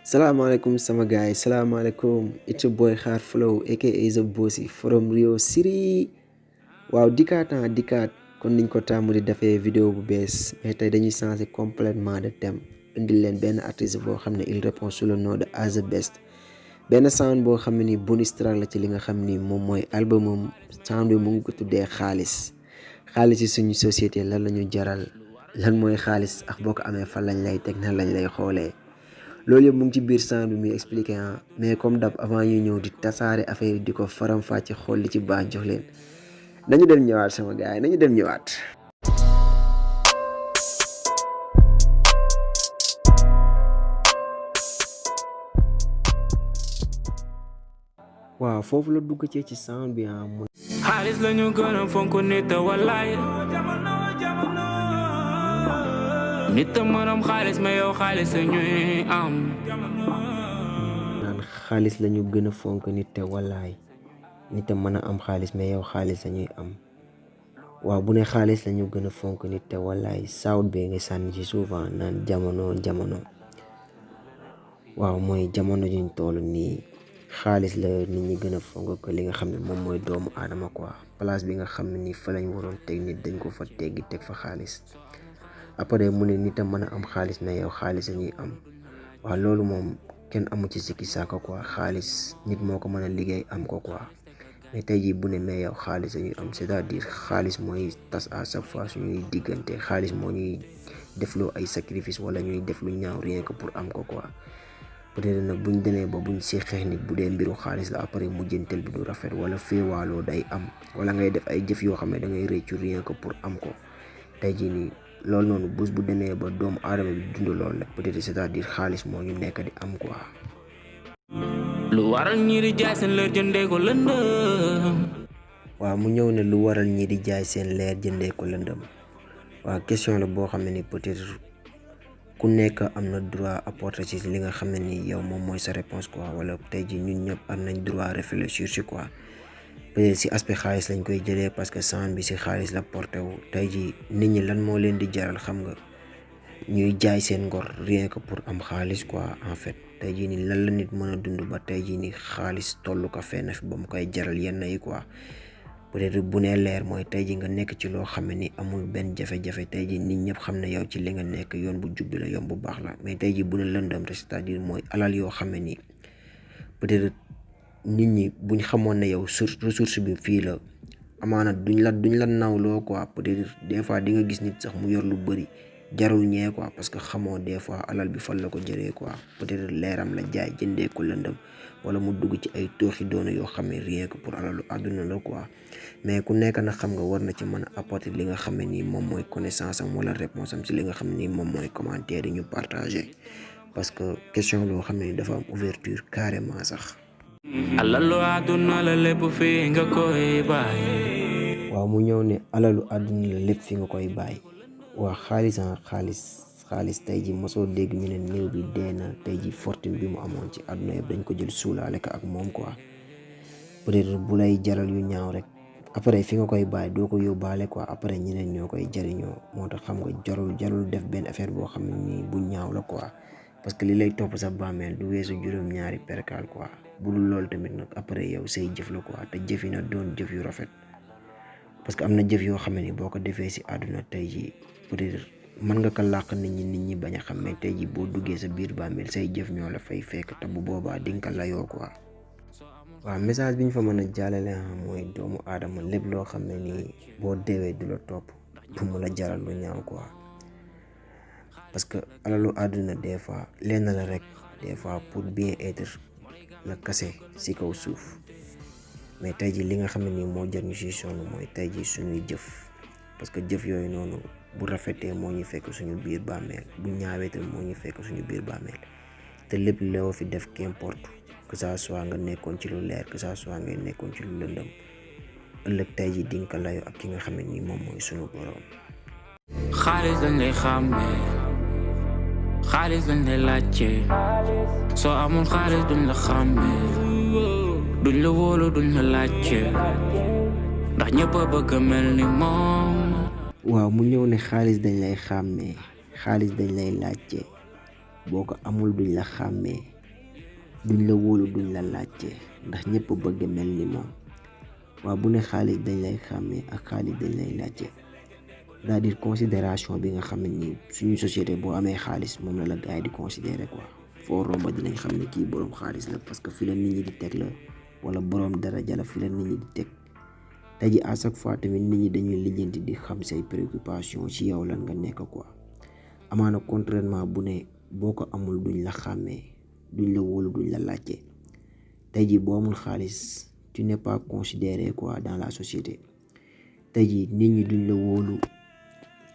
Salaamaaleykum sama guys, salaamaaleykum. It's your boy Xaar Flow aka The Bossy from Rio City. waaw dikkaat kon niñ ko tàmm di defee vidéo bu bees mais tey dañuy changer complètement de thème indil leen benn artiste boo xam ne il répond sous le nom de The Best. benn sound boo xam ne ni bonus track la ci li nga xam ni moom mooy albumam. sound bi mu ngi ko tuddee xaalis ci suñu société lan la ñu jaral, lan mooy xaalis ak boo ko amee fan lañ lay teg nan lañ lay xoolee. loolu yëpp mu ngi ci biir sound bi muy expliqué mais comme d'hab avant ñuy ñëw di tasaare affaire yi di ko faram-fàcce xool li ci baax jox leen nañu dem ñëwaat sama gars yi nañu dem ñëwaat. waaw foofu la dugg ci sound bi mu xaalis lañu gën a fonk nit wallaay nit mënam xaalis mais yow xaalis ñuy am naan xaalis lañu gën a fonk nit te wallaay nit mën a am xaalis mais yow xaalis lañuy am. waaw bu ne xaalis lañu gën a fonk nit te wallaay saawut bee nga sànni ci souvent naan jamono waaw mooy jamono juñ toll nii xaalis la nit ñi gën a fonk ko li nga xam ne moom mooy doomu aadama quoi. place bi nga xam ne ni fa lañ waroon teg nit dañ ko fa teggi teg fa xaalis. après mu ne nit a mën a am xaalis mais yow xaalis lañuy am. waaw loolu moom kenn amu ci sikki saaka quoi. xaalis nit moo ko mën a liggéey am ko quoi. mais tey jii bu ne mais yow xaalis lañuy am c'est-à-dire xaalis mooy tas à chaque fois suñuy diggante. xaalis moo ñuy defloo ay sacrifice wala ñuy def lu ñaaw rien que pour am ko quoi. peut-être nag buñ demee ba buñ si xeex nit bu dee mbiru xaalis la après mujjantel bi du rafet wala féewaaloo day am wala ngay def ay jëf yoo xam ne da ngay réccu rien que pour am ko. tey jii nii loolu noonu bés bu demee ba doomu aadama bi dund loolu rek peut-être c'est-à-dire xaalis moo ñu nekk di am quoi. lu waral ñi di jaay seen leer jëndee ko lëndëm. waaw mu ñëw ne lu waral ñi di jaay seen leer jëndee ko lëndëm. waaw question la boo xam ne ni peut-être ku nekk am na droit apporter ci li nga xam ne ni yow moom mooy sa réponse quoi. wala tey jii ñun ñëpp am nañ droit réfléchir ci quoi. peut-être si aspect xaalis lañ koy jëlee parce que sound bi si xaalis la porté wu. tey jii nit ñi lan moo leen di jaral xam nga ñuy jaay seen ngor rien que pour am xaalis quoi en fait. tey jii nii lan la nit mën a dund ba tey jii nii xaalis tollu ko fenn fi ba mu koy jaral yenn yi quoi. peut-être bu nee leer mooy tey jii nga nekk ci loo xam ne ni amul benn jafe-jafe. tey jii nit ñëpp xam ne yow ci li nga nekk yoon bu jub bi la yoon bu baax la. mais tey jii bu ne lëndëm te c'est-à-dire mooy alal yoo xam ne ni peut-être nit ñi buñ xamoon ne yow ressource bi fii la amaana duñ la nawloo quoi. peut-être des fois di nga gis nit sax mu yor lu bëri jarul ñee quoi parce que xamoo des fois alal bi fan la ko jëlee quoi. peut-être leeram la jaay jëndee ko lëndëm wala mu dugg ci ay tooxi doona yoo xam ne rien que pour alalu àdduna la quoi. mais ku nekk na xam nga war na ci mën a apporter li nga xam ne nii moom mooy connaissance am wala réponse am ci li nga xam ne nii moom mooy commentaire yi ñu partager parce que question loo xam ne ni dafa am ouverture carrément sax. alalu àdduna la lépp fii nga koy bàyyi. waaw mu ñëw ne alalu àdduna la lépp fi nga koy bàyyi. waa xaalis tey ji mosoo dégg ñu ne néew bi dee na tey ji fortune bi mu amoon ci àdduna yëpp dañ ko jël suulaale ko ak moom quoi. peut-être bu lay jaral yu ñaaw rek après fi nga koy bàyyi doo ko yóbbaale quoi. après ñeneen ñoo koy jariñoo moo tax xam nga jarul def benn affaire boo xam ne nii bu ñaaw la quoi. parce que li lay topp sa bàmmeel du weesu juróom-ñaari perkaal quoi. bu dul loolu tamit nag après yow say jëf la quoi. te jëf yi na doon jëf yu rafet parce que am na jëf yoo xam ne ni boo ko defee si àdduna tey ji peut-être mën nga ko làq nit ñi bañ a xam mais tey ji boo duggee sa biir bàmmeel say jëf ñoo la fay fekk te bu boobaa di nga ko layoo quoi. waaw message bi ñu fa mën a jàllale mooy doomu aadama lépp loo xam ne nii boo deewee du la topp bu mu la jaral lu ñaaw quoi. parce que alalu àdduna des fois lenn la rek des fois pour bien être la kase si kaw suuf. mais tey jii li nga xam ne nii moo jar ñu si sonn mooy tey jii suñuy jëf parce que jëf yooyu noonu bu rafetee moo ñu fekk suñu biir bàmmeel bu ñaawee tamit moo ñu fekk suñu biir bàmmeel te lépp loo fi def qu'importe que ça soit nga nekkoon ci lu leer que ça soit ngay nekkoon ci lu lëndëm ëllëg tey jii di nga ko layoo ak ki nga xam ne nii moom mooy suñu borom. xaalis lañ lay xàmmee xaalis lañ lay laajte soo amul xaalis duñ la xàmmee duñ la wóolu duñ la laajte ndax ñëpp a bëgg a mel ni moom. waaw mu ñëw ne xaalis dañ lay xàmmee xaalis dañ lay laajte boo ko amul duñ la xàmmee duñ la wóolu duñ la laajte ndax ñëpp bëgg mel ni moom. waaw bu ne xaalis dañ lay xàmmee ak xaalis dañ lay laajte c'est-à-dire considération bi nga xam ne nii suñu société boo amee xaalis moom la gars yi di considéré quoi. foo romba dinañ xam ne kii boroom xaalis la parce que fi la nit ñi di teg la wala boroom daraja la fi la nit ñi di teg. tey ji à chaque fois tamit nit ñi dañuy lijjanti di xam say préoccupation ci yow lan nga nekk quoi. amaana contrairement bu ne boo ko amul duñ la xàmmee duñ la wóolu duñ la laajte. tey ji boo amul xaalis tu n'es pas considéré quoi dans la société. tey ji nit ñi duñ la wóolu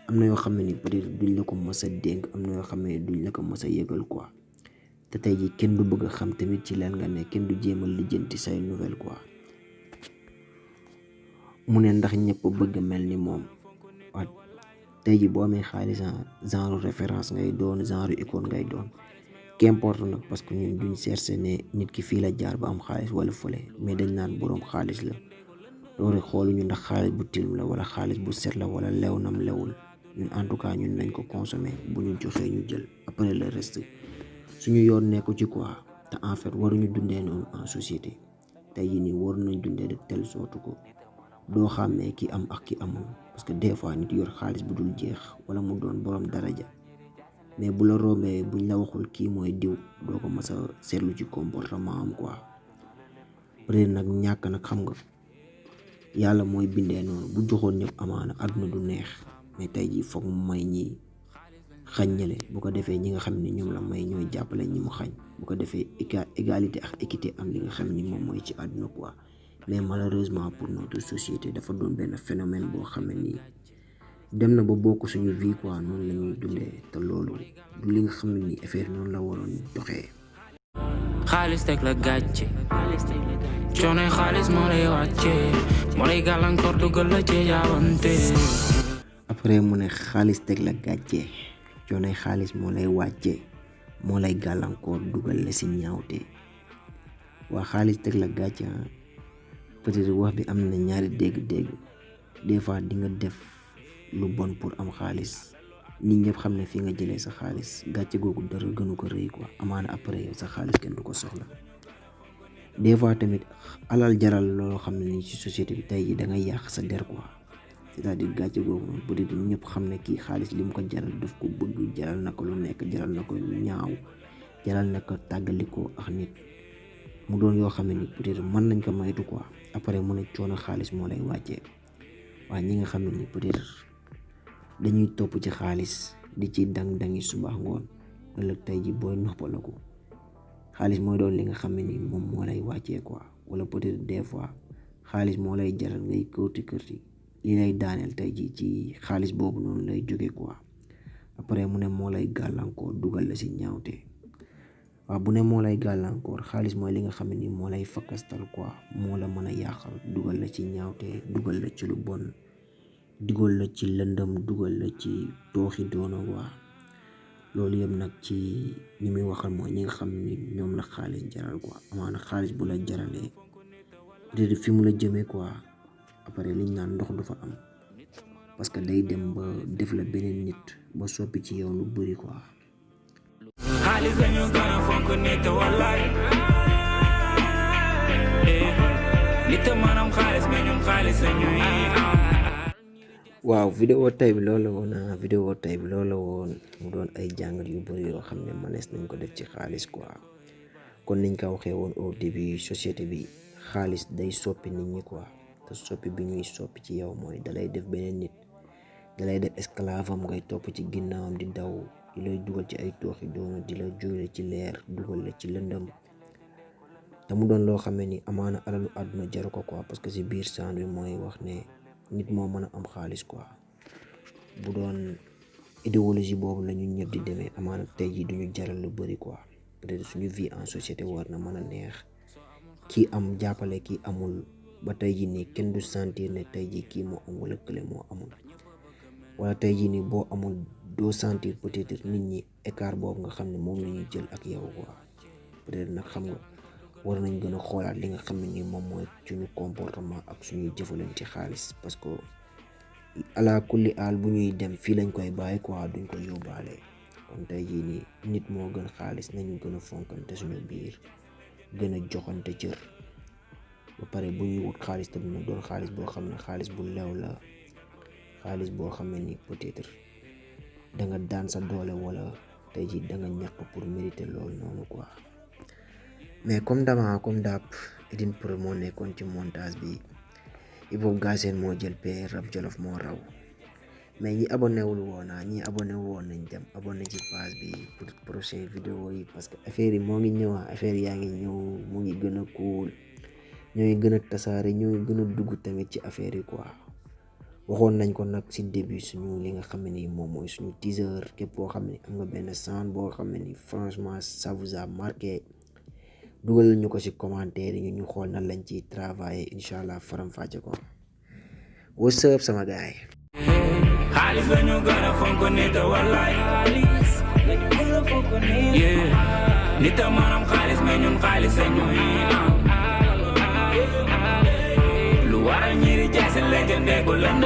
am na yoo xam ne ni peut-être duñ la ko mës a dénk am na yoo xam ne duñ la ko mës a yëgal quoi. te tey ji kenn du bëgg a xam tamit ci lan nga ne kenn du jéem a lijjanti say nouvelle quoi. mu ne ndax ñëpp bëgg mel ni moom. waaw tey ji boo amee xaalis genre référence ngay doon genre icône ngay doon. qu'importe nag parce que ñun duñ chercher ne nit ki fii la jaar ba am xaalis wala fële mais dañ naan boroom xaalis la. loolu xooluñu ndax xaalis bu tilim la wala xaalis bu set la wala lew nam lewul ñun en tout cas ñun nañ ko consommer bu ñu joxee ñu jël après le reste suñu yoon nekku ci quoi. te en fait waruñu dundee noonu en société. tey jii nii war nañ dundee de telle sorte que doo xàmmee ki am ak ki amul parce que des fois nit yor xaalis bu dul jeex wala mu doon boroom daraja mais bu la rombee buñ la waxul kii mooy diw doo ko mës a seetlu ci comportement am quoi. peut-être nag ñàkk nag xam nga yàlla mooy bindee noonu bu joxoon ñëpp amaana àdduna du neex mais tey jii foog mu may ñi xañ ñale bu ko defee ñi nga xam ne ñoom la may ñooy jàppale ñi mu xañ bu ko defee égalité ak équité am li nga xam ni moom mooy ci àdduna quoi. mais malheureusement pour notre société dafa doon benn phénomène boo xam ne nii dem na ba bokk suñu vie quoi noonu la ñuy dundee te loolu du li nga xam ne nii affaire noonu la waroon doxee. xaalis teg la gàcce coonoy xaalis moo lay wàcce moo lay gàllankoor dugal la ci jaabante. après mu ne xaalis teg la gàcce coonoy xaalis moo lay wàcce moo lay gàllankoor dugal la si ñaawte. waa xaalis teg la gàcce peut-être wax bi am na ñaari dégg-dégg des fois di nga def lu bon pour am xaalis nit ñëpp xam ne fii nga jëlee sa xaalis gàcce googu dara gënu ko rëy quoi amaana après yow sa xaalis kenn du ko soxla. des fois tamit alal jaral loo xam ne nii ci société bi tey ji da ngay yàq sa der quoi c'est-à-dire gàcce googu noonu peut-être ñëpp xam ne kii xaalis li mu ko jaral daf ko bëgg jaral na ko lu nekk jaral na ko lu ñaaw jaral na ko tàggalikoo ak nit mu doon yoo xam ne ni peut-être mën nañ ko maytu quoi. après mu ne coono xaalis moo lay wàccee waaye ñi nga xam ne ni peut-être dañuy topp ci xaalis di ci dang-dangi suba ngoon ëllëg tey ji booy noppalaku xaalis mooy doon li nga xam ne ni moom moo lay wàccee quoi. wala peut-être des fois xaalis moo lay jaral ngay kërti li lay daaneel tey ji ci xaalis boobu noonu lay jóge quoi. après mu ne moo lay gàllankoor dugal la si ñaawte. waaw bu ne moo lay gàllankoor xaalis mooy li nga xam ne ni moo lay fakkastal quoi moo la mën a yàqal dugal la ci ñaawte dugal la ci lu bon dugal la ci lëndëm dugal la ci tooxi doona waa. loolu yëpp nag ci ñi muy waxal mooy ñi nga xam ni ñoom la xaalis jaral quoi. amaana xaalis bu la jaralee peut-être fi mu la jëmee quoi après liñ naan ndox du fa am parce que day dem ba def la beneen nit ba soppi ci yow lu bari quoi. xaalis lañu gën a fonk nit wallaay nit maanaam xaalis mais ñun xaalis lañuy waaw vidéo tey bi loolu la woon vidéo tey bi loolu la woon mu doon ay jàngat yu bari yoo xam ne manees nañ ko def ci xaalis quoi. kon niñ ko waxee woon au début société bi xaalis day soppi nit ñi quoi te soppi bi ñuy soppi ci yow mooy dalay def beneen nit dalay def esclave am ngay topp ci ginnaawam di daw di lay dugal ci ay tooxi doona di la jóole ci leer dugal la ci lëndëm te mu doon loo xam ne ni amaana alalu àdduna jaru ko quoi parce que si biir saan bi mooy wax ne nit moo mën a am xaalis quoi. bu doon idéologie boobu la ñu ñëpp di demee amaana tey jii duñu jaral lu bari quoi. peut-être suñu vie en société war na mën a neex kii am jàppale kii amul ba tey jii nii kenn du sentir ne tey jii kii moo am wala kële moo amul wala tey jii nii boo amul doo sentir peut-être nit ñi écart boobu nga xam ne moom la ñuy jël ak yow quoi. peut-être nag xam nga war nañ gën a xoolaat li nga xam ne nii moom mooy suñu comportement ak suñuy jëfalante ci xaalis parce que ala kulli aal bu ñuy dem fii lañ koy bàyyi quoi duñ ko yóbbaale. kon tey jii nii nit moo gën xaalis nañu gën a fonkante suñu biir gën a joxante cër ba pare bu ñuy wut xaalis tamit nag doon xaalis boo xam ne xaalis bu lew la xaalis boo xam ne ni peut-être da nga daan sa doole wala tey jii da nga ñàkk pour mériter loolu noonu quoi. mais comme daab Idine Pro moo nekkoon ci montage bi Hip Hop Galsen moo jël paie Rap Jolof moo raw mais ñi abonné wul woon ñi abonné woon nañ dem abonné ci page bi pour prochaine vidéo yi parce que affaire yi moo ngi ñëw affaire yaa ngi ñëw mu ngi gën a cool ñooy gën a tasaare ñooy gën a dugg tamit ci affaire yi quoi. waxoon nañ ko nag ci début suñu li nga xam ne ni moom mooy suñu teaser képp boo xam ne am nga benn sound boo xam ne ni franchement ça vous a marqué dugal ñu ko ci commentaire yi ñu xool nan lañ ciy travailler incha allah faram-fàcce ko. what's up sama gaay. xaalis la ñu gën a fonk nit wallaay nit a maanaam xaalis mais ñun xaalis a ñuy lu waral ñi di jaay seen legend ko lënd